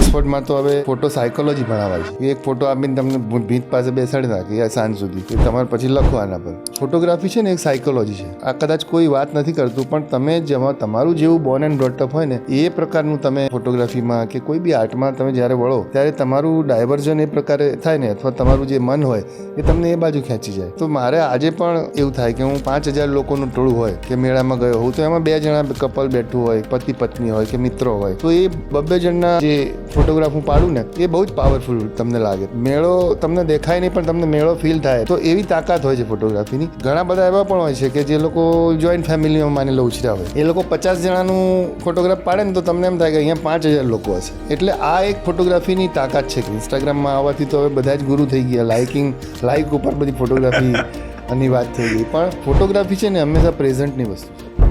ઓક્સફોર્ડમાં તો હવે photo psychology ભણાવાય છે. એક ફોટો આપીને તમને ભીત પાસે બેસાડી નાખે સાંજ સુધી, એ તમારે પછી લખવાના પર. ફોટોગ્રાફી છે ને એક સાયકોલોજી છે. આ કદાચ કોઈ વાત નથી કરતું, પણ તમે જેમાં તમારું જેવું બોર્ન એન્ડ બ્રોટઅપ હોય ને એ પ્રકારનું તમે ફોટોગ્રાફીમાં કે કોઈ બી આર્ટમાં તમે જ્યારે વળો ત્યારે તમારું ડાયવર્ઝન એ પ્રકારે થાય ને, અથવા તમારું જે મન હોય એ તમને એ બાજુ ખેંચી જાય. તો મારે આજે પણ એવું થાય કે હું 5000 લોકોનું ટોળું હોય કે મેળામાં ગયો હોઉં તો એમાં 2 જણા કપલ બેઠું હોય, પતિ પત્ની હોય કે મિત્રો હોય, તો એ 2 જણના જે ફોટોગ્રાફ હું પાડું ને એ બહુ જ પાવરફુલ તમને લાગે. મેળો તમને દેખાય નહીં પણ તમને મેળો ફીલ થાય. તો એવી તાકાત હોય છે ફોટોગ્રાફીની. ઘણા બધા એવા પણ હોય છે કે જે લોકો જોઈન્ટ ફેમિલીમાં માની લો ઉછર્યા હોય, એ લોકો 50 જણાનું ફોટોગ્રાફ પાડે ને તો તમને એમ થાય કે અહીંયા 5000 લોકો હશે. એટલે આ એક ફોટોગ્રાફીની તાકાત છે. ઇન્સ્ટાગ્રામમાં આવવાથી તો હવે બધા જ ગુરુ થઈ ગયા. લાઇક ઉપર બધી ફોટોગ્રાફી ની વાત થઈ ગઈ, પણ ફોટોગ્રાફી છે ને હંમેશા પ્રેઝન્ટની વસ્તુ છે.